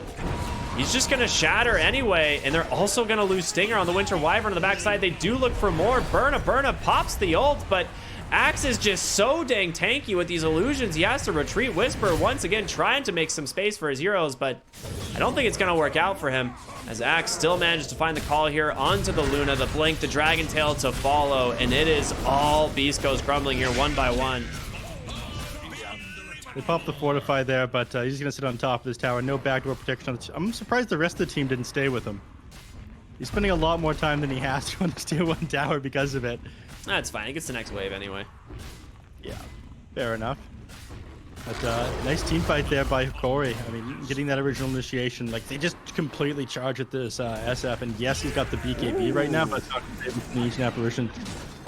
he's just going to shatter anyway, and they're also going to lose Stinger on the Winter Wyvern on the backside. They do look for more. Burna pops the ult, but Axe is just so dang tanky with these illusions. He has to retreat. Whisper once again trying to make some space for his heroes, but I don't think it's going to work out for him, as Axe still manages to find the call here onto the Luna, the Blink, the Dragon Tail to follow, and it is all Beast Coast crumbling here one by one. They popped the Fortify there, but he's going to sit on top of this tower. No backdoor protection. I'm surprised the rest of the team didn't stay with him. He's spending a lot more time than he has to on this tier 1 tower because of it. That's fine. He gets the next wave anyway. Yeah, fair enough. But nice team fight there by Hokori. I mean, getting that original initiation, like they just completely charge at this SF. And yes, he's got the BKB right now, but it's not the Ancient Apparition.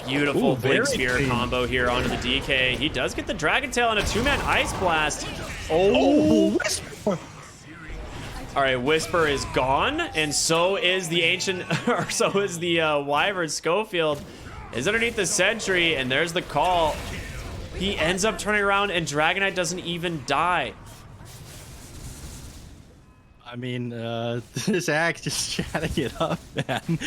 Beautiful Blink Spear clean combo here onto the DK. He does get the Dragon Tail and a 2-man Ice Blast. Whisper! All right, Whisper is gone, and so is the Ancient, or so is the Wyvern. Schofield is underneath the Sentry, and there's the call. He ends up turning around, and Dragon Knight doesn't even die. I mean, this Axe just chatting it up, man.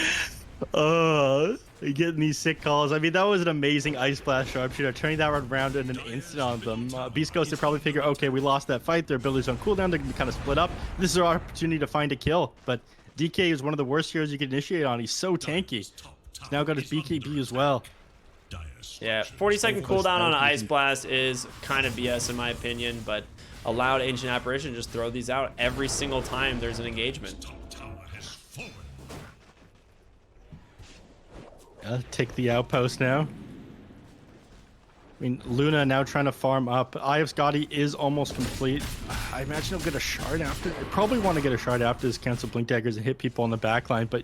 Getting these sick calls. I mean, that was an amazing Ice Blast sharpshooter, turning that around in an instant on them. Beast Coast would probably figure, okay, we lost that fight. Their abilities on cooldown. They're going to kind of split up. This is our opportunity to find a kill. But DK is one of the worst heroes you can initiate on. He's so tanky. He's now got his BKB as well. Yeah, 40-second cooldown on Ice Blast is kind of BS in my opinion, but allowed Ancient Apparition just throw these out every single time there's an engagement. Take the outpost now. I mean, Luna now trying to farm up. Eye of Scotty is almost complete. I imagine he'll get a shard after. I probably want to get a shard after this, cancel Blink Daggers and hit people on the backline, but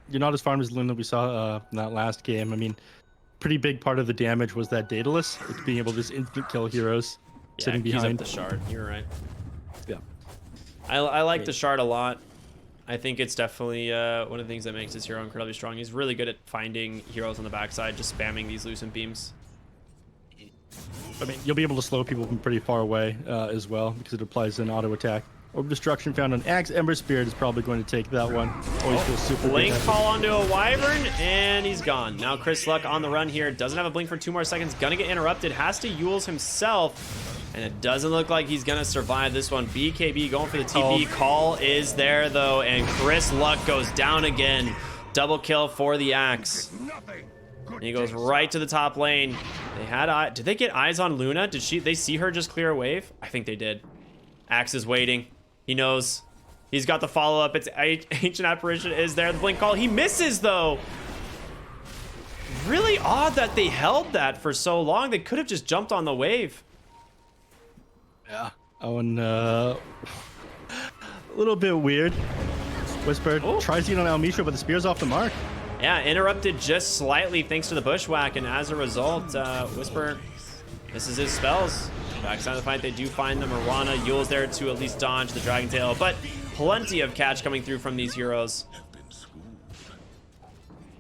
you're not as farmed as Luna we saw in that last game. I mean, pretty big part of the damage was that Daedalus, like being able to just instant kill heroes sitting behind. The shard. You're right. Yeah. I like the shard a lot. I think it's definitely one of the things that makes this hero incredibly strong. He's really good at finding heroes on the backside, just spamming these Lucent Beams. I mean, you'll be able to slow people from pretty far away as well, because it applies an auto attack. Orb Destruction found on Axe. Ember Spirit is probably going to take that one. Always feels super Blink good. call onto a Wyvern, and he's gone. Now Chris Luck on the run here. Doesn't have a blink for 2 more seconds. Gonna get interrupted. Has to Yules himself. And it doesn't look like he's going to survive this one. BKB going for the TP. Call is there, though, and Chris Luck goes down again. Double kill for the Axe. And he goes right to the top lane. They had did they get eyes on Luna? Did they see her just clear a wave? I think they did. Axe is waiting. He knows. He's got the follow-up. It's Ancient Apparition is there. The blink call. He misses, though. Really odd that they held that for so long. They could have just jumped on the wave. Yeah. Oh, and a little bit weird. Whisper tries to get on Almisha, but the spear's off the mark. Yeah, interrupted just slightly thanks to the bushwhack, and as a result, Whisper misses his spells. Backside of the fight, they do find the Mirana. Yule's there to at least dodge the Dragon Tail, but plenty of catch coming through from these heroes.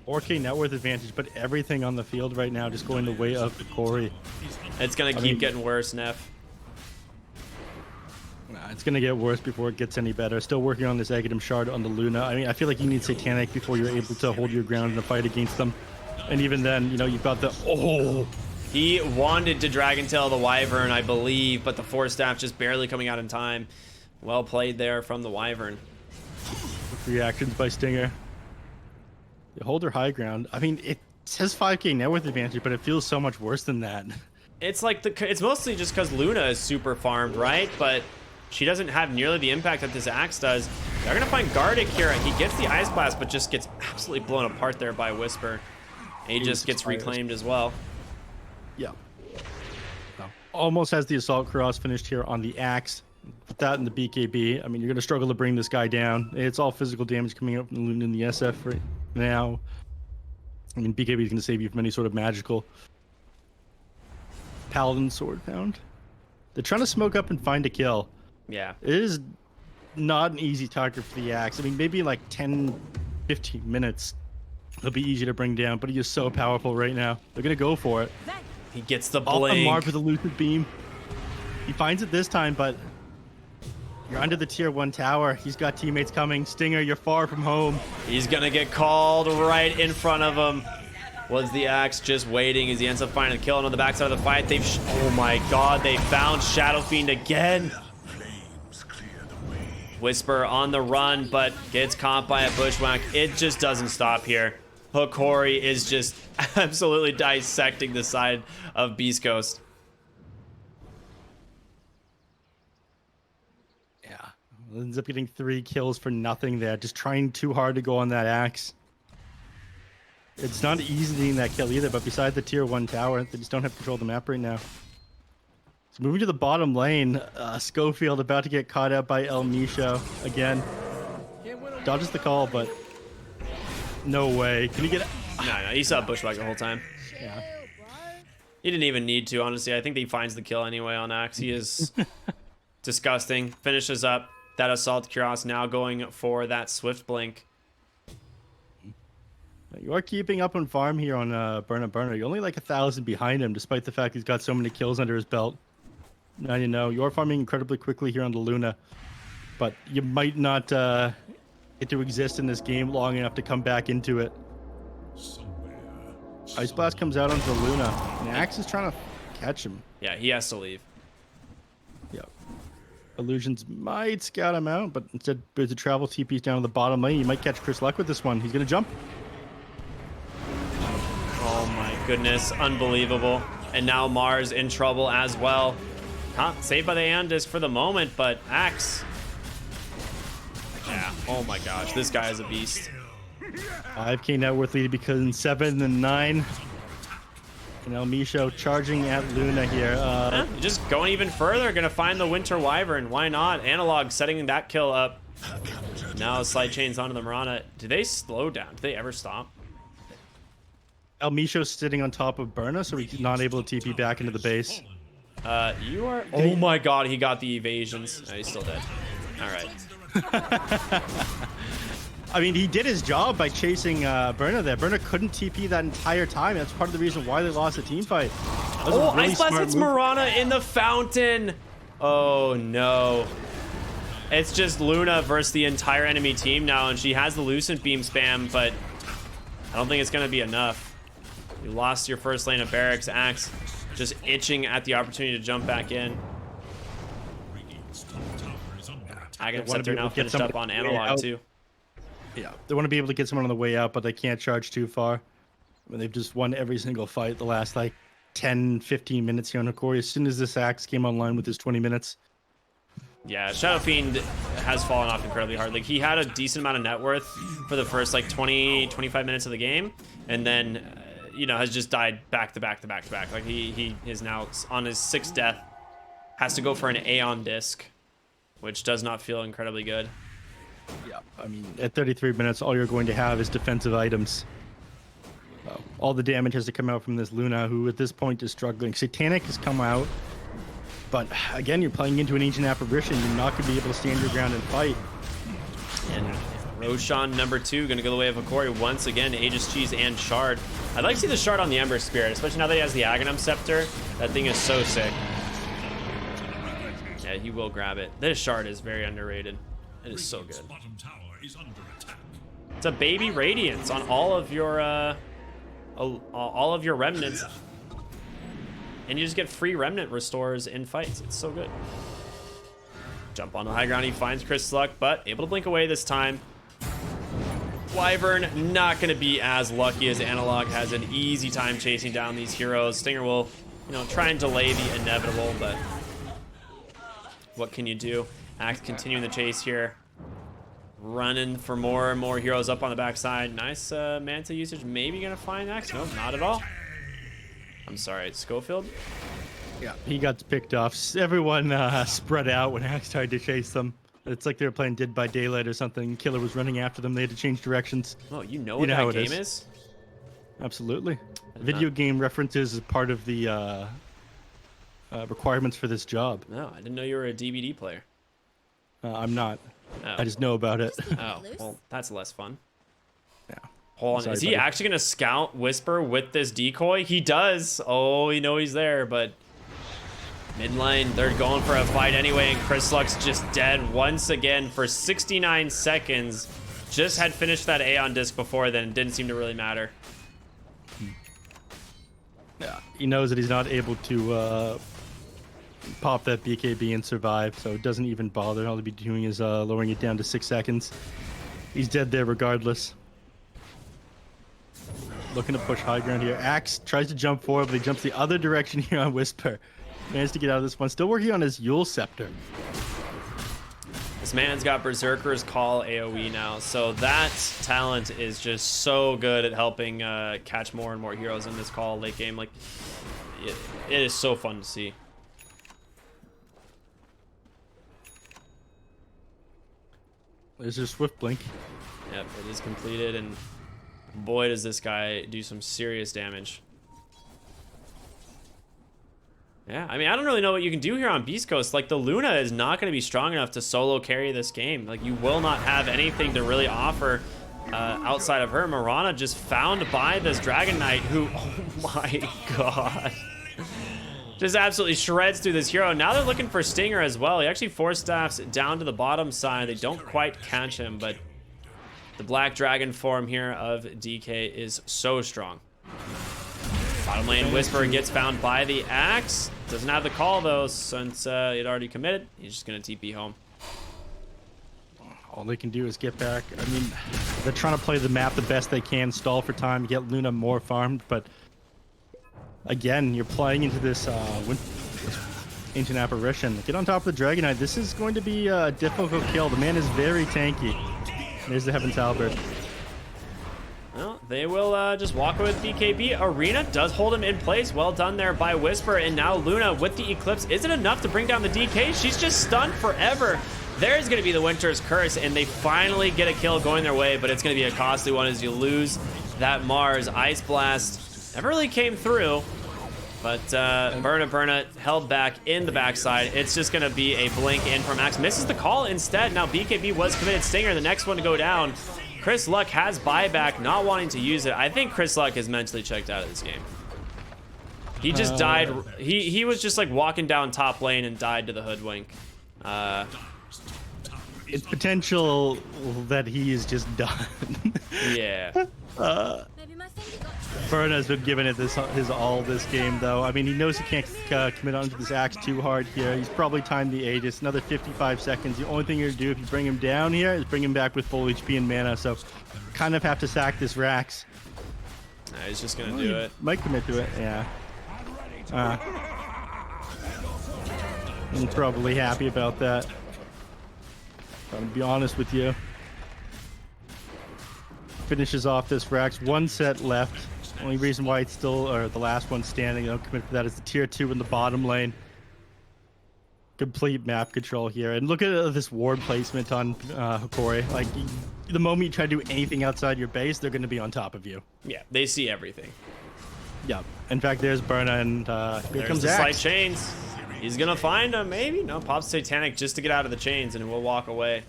4K net worth advantage, but everything on the field right now just going the way of Hokori. It's going to keep getting worse, Neff. Nah, it's gonna get worse before it gets any better. Still working on this Aghanim shard on the Luna. I mean, I feel like you need Satanic before you're able to hold your ground in a fight against them. And even then, you know, you've got the He wanted to Dragon Tail the Wyvern, I believe, but the Force Staff just barely coming out in time. Well played there from the Wyvern. reactions by Stinger. You hold her high ground. I mean, it says 5k net worth advantage, but it feels so much worse than that. It's like it's mostly just because Luna is super farmed, right? But she doesn't have nearly the impact that this Axe does. They're gonna find Gardic here. He gets the Ice Blast, but just gets absolutely blown apart there by Whisper. Aegis gets reclaimed as well. Yeah. No. Almost has the Assault Cross finished here on the Axe. With that in the BKB, I mean, you're going to struggle to bring this guy down. It's all physical damage coming out from the Luna and the SF right now. I mean, BKB is going to save you from any sort of magical. Paladin Sword found. They're trying to smoke up and find a kill. Yeah. It is not an easy target for the Axe. I mean, maybe in like 10, 15 minutes, he'll be easy to bring down, but he is so powerful right now. They're going to go for it. He gets the Off the blink. mark with a lucid beam. He finds it this time, but you're under the tier 1 tower. He's got teammates coming. Stinger, you're far from home. He's gonna get called right in front of him. Was the Axe just waiting as he ends up finding the kill? And on the backside of the fight, oh my god, they found Shadow Fiend again. Whisper on the run, but gets caught by a bushwhack. It just doesn't stop here. Hokori is just absolutely dissecting the side of Beast Coast. Yeah. Ends up getting 3 kills for nothing there. Just trying too hard to go on that Axe. It's not easy getting that kill either, but beside the tier 1 tower, they just don't have control of the map right now. So moving to the bottom lane, Schofield about to get caught out by El Misho again. Dodges the call, but no way. Can he get... No, he saw bushwhack the whole time. Yeah. He didn't even need to, honestly. I think he finds the kill anyway on Axe. He is disgusting. Finishes up that Assault Cuirass, now going for that Swift Blink. You are keeping up on farm here on Burner. You're only like 1,000 behind him, despite the fact he's got so many kills under his belt. Now you know. You are farming incredibly quickly here on the Luna, but you might not get to exist in this game long enough to come back into it. Ice Blast comes out onto the Luna, and Axe is trying to catch him. Yeah, he has to leave. Yep. Illusions might scout him out, but instead there's a travel TP's down to the bottom lane. You might catch Chris Luck with this one. He's going to jump. Oh my goodness, unbelievable. And now Mars in trouble as well. Saved by the Andis for the moment, but Axe. Yeah, oh my gosh, this guy is a beast. 5k net worth lead because in 7 and 9. And El Misho charging at Luna here. Just going even further, gonna find the Winter Wyvern. Why not? Analog setting that kill up. Now slight chains onto the Mirana. Do they slow down? Do they ever stop? El Misho's sitting on top of Berna, so he's not able to TP back into the base. You are... Oh my god, he got the evasions. No, he's still dead. Alright. I mean, he did his job by chasing Berna there. Berna couldn't TP that entire time. That's part of the reason why they lost the team fight. Oh, Ice Blast hits Mirana in the fountain. Oh no. It's just Luna versus the entire enemy team now, and she has the Lucent Beam spam, but I don't think it's going to be enough. You lost your first lane of barracks. Axe just itching at the opportunity to jump back in. Aghanim Scepter now finished up on Analog too. Yeah, they want to be able to get someone on the way out, but they can't charge too far. I mean, they've just won every single fight the last like 10, 15 minutes here on Hokori. As soon as this Axe came online with his 20 minutes. Yeah, Shadow Fiend has fallen off incredibly hard. Like, he had a decent amount of net worth for the first like 20, 25 minutes of the game, and then you know, has just died back to back to back to back. Like, he is now on his 6th death. Has to go for an Aeon disc, which does not feel incredibly good. Yeah, I mean, at 33 minutes, all you're going to have is defensive items. All the damage has to come out from this Luna, who at this point is struggling. Satanic has come out, but again, you're playing into an Ancient Apparition. You're not going to be able to stand your ground and fight. And Roshan number 2 going to go the way of Hokori once again. Aegis Cheese and Shard. I'd like to see the Shard on the Ember Spirit, especially now that he has the Aghanim Scepter. That thing is so sick. Yeah, Yeah, he will grab it. This shard is very underrated. It is so Radiant's good. bottom tower is under attack. It's a baby radiance on all of your remnants, and you just get free remnant restores in fights. It's so good. Jump on the high ground. He finds Chris Luck, but able to blink away this time. Wyvern not going to be as lucky as Analog. Has an easy time chasing down these heroes. Stinger will, try and delay the inevitable, but what can you do? Axe continuing the chase here. Running for more and more heroes up on the backside. Nice Manta usage. Maybe going to find Axe? No, not at all. I'm sorry, Schofield? Yeah, he got picked off. Everyone spread out when Axe tried to chase them. It's like they were playing Dead by Daylight or something. Killer was running after them. They had to change directions. Oh, you know what that game is? Absolutely. Video game references is part of the requirements for this job. No, I didn't know you were a DVD player. I'm not. Oh. I just know about it. Oh, well, that's less fun. Yeah. Hold on, Sorry, is he buddy. actually going to scout Whisper with this decoy? He does. Oh, you know he's there, but mid lane, they're going for a fight anyway, and Chris Luck's just dead once again for 69 seconds. Just had finished that Aeon disc before then. It didn't seem to really matter. Yeah. He knows that he's not able to pop that BKB and survive, so it doesn't even bother. All he'll be doing is lowering it down to 6 seconds. He's dead there regardless. Looking to push high ground here. Axe tries to jump forward, but he jumps the other direction here on Whisper. Managed to get out of this one. Still working on his Yule Scepter. This man's got Berserker's Call AoE now, so that talent is just so good at helping catch more and more heroes in this call late game. Like, it is so fun to see. There's a Swift Blink. Yep, it is completed, and boy, does this guy do some serious damage. Yeah, I mean, I don't really know what you can do here on Beast Coast. Like, the Luna is not going to be strong enough to solo carry this game. Like, you will not have anything to really offer outside of her. Mirana just found by this Dragon Knight who, oh my god, just absolutely shreds through this hero. Now they're looking for Stinger as well. He actually force staffs down to the bottom side. They don't quite catch him, but the Black Dragon form here of DK is so strong. Bottom lane Whisper gets found by the Axe. Doesn't have the call though, since he'd already committed. He's just gonna TP home. All they can do is get back. I mean, they're trying to play the map the best they can, stall for time, get Luna more farmed, but again, you're playing into this Ancient Apparition. Get on top of the Dragon Knight. This is going to be a difficult kill. The man is very tanky. There's the Heaven's Halberd. Well, they will just walk away with BKB. Arena does hold him in place. Well done there by Whisper. And now Luna with the Eclipse. Is it enough to bring down the DK? She's just stunned forever. There's going to be the Winter's Curse, and they finally get a kill going their way, but it's going to be a costly one as you lose that Mars. Ice Blast never really came through, but Burna held back in the backside. It's just going to be a blink in from Axe. Misses the call instead. Now BKB was committed. Stinger, the next one to go down. Chris Luck has buyback, not wanting to use it. I think Chris Luck is mentally checked out of this game. He just died. He was just like walking down top lane and died to the Hoodwink. It's potential that he is just done. Yeah. Burna has been giving it his all this game, though. I mean, he knows he can't commit onto this Axe too hard here. He's probably timed the Aegis. Another 55 seconds. The only thing you're going to do if you bring him down here is bring him back with full HP and mana. So kind of have to sack this Rax. He's just going to do it. Might commit to it, yeah. I'm probably happy about that. I'm going to be honest with you. Finishes off this Rax. One set left. Only reason why it's still, or the last one standing, don't commit for that, is the tier 2 in the bottom lane. Complete map control here. And look at this ward placement on Hokori. Like, the moment you try to do anything outside your base, they're going to be on top of you. Yeah, they see everything. Yeah. In fact, there's Burna, and here comes the Axe. slight chains. He's going to find him, maybe? No, pops Satanic just to get out of the chains, and we'll walk away.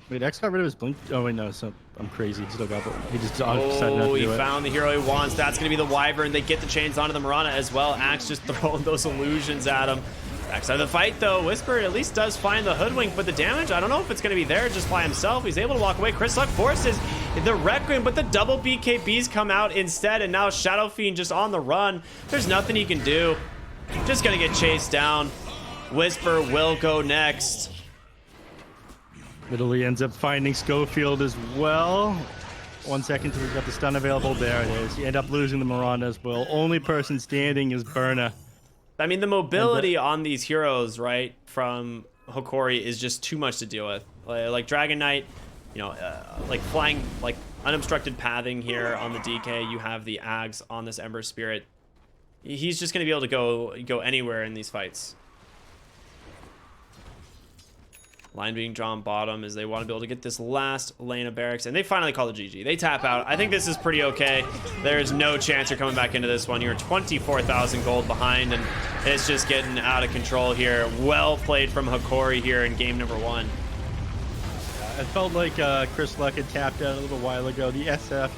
Wait, X got rid of his blink. Oh wait, no, so I'm crazy. He still got it. He just decided not to do he it. found the hero he wants. That's going to be the Wyvern. They get the chains onto the Mirana as well. Axe just throwing those illusions at him. Backside of the fight, though, Whisper at least does find the hoodwink, but the damage, I don't know if it's going to be there just by himself. He's able to walk away. Chris Luck forces the Requiem, but the double BKBs come out instead, and now Shadow Fiend just on the run. There's nothing he can do. Just going to get chased down. Whisper will go next. Italy ends up finding Schofield as well. 1 second till we've got the stun available. There it is. You end up losing the Miranda as well. Only person standing is Berna. I mean, the mobility on these heroes, right, from Hokori is just too much to deal with. Like Dragon Knight, you know, like flying, like unobstructed pathing here on the DK. You have the Ags on this Ember Spirit. He's just going to be able to go anywhere in these fights. Line being drawn bottom as they want to be able to get this last lane of barracks, and they finally call the GG. They tap out. I think this is pretty okay. There's no chance you're coming back into this one. You're 24,000 gold behind, and it's just getting out of control here. Well played from Hokori here in game number 1. It felt like Chris Luck had tapped out a little while ago. The SF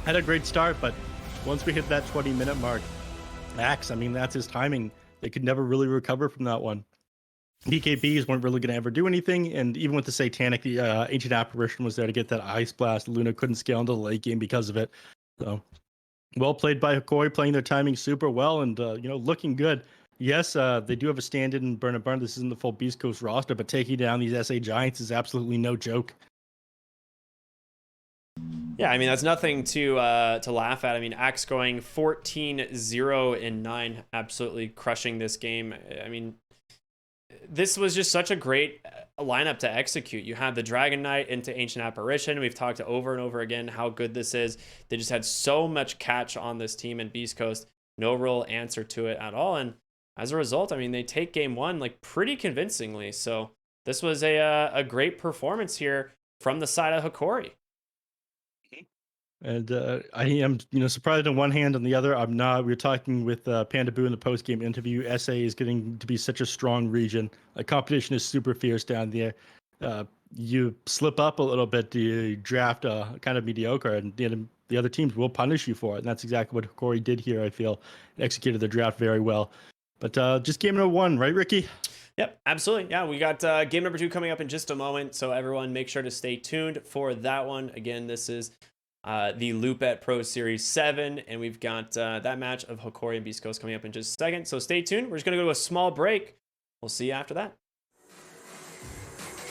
had a great start, but once we hit that 20-minute mark, Axe, I mean, that's his timing. They could never really recover from that one. BKBs weren't really going to ever do anything, and even with the Satanic, the Ancient Apparition was there to get that Ice Blast. Luna couldn't scale into the late game because of it. So, well played by Hokori, playing their timing super well, and you know, looking good. Yes, they do have a stand-in in Burn. This isn't the full Beast Coast roster, but taking down these SA Giants is absolutely no joke. Yeah, I mean, that's nothing to laugh at. I mean, Axe going 14-0-9, absolutely crushing this game. I mean, this was just such a great lineup to execute. You had the Dragon Knight into Ancient Apparition. We've talked over and over again how good this is. They just had so much catch on this team in Beast Coast. No real answer to it at all. And as a result, I mean, they take game 1 like pretty convincingly. So this was a great performance here from the side of Hokori. And I am, you know, surprised on one hand, on the other, I'm not. We were talking with Panda Boo in the post-game interview. SA is getting to be such a strong region. Competition is super fierce down there. You slip up a little bit, you draft kind of mediocre, and the other teams will punish you for it. And that's exactly what Hokori did here, I feel. Executed the draft very well. But just game number 1, right, Ricky? Yep, absolutely. Yeah, we got game number 2 coming up in just a moment. So everyone make sure to stay tuned for that one. Again, this is the Loopet Pro Series 7, and we've got that match of Hokori and Beast Coast coming up in just a second. So stay tuned. We're just going to go to a small break. We'll see you after that.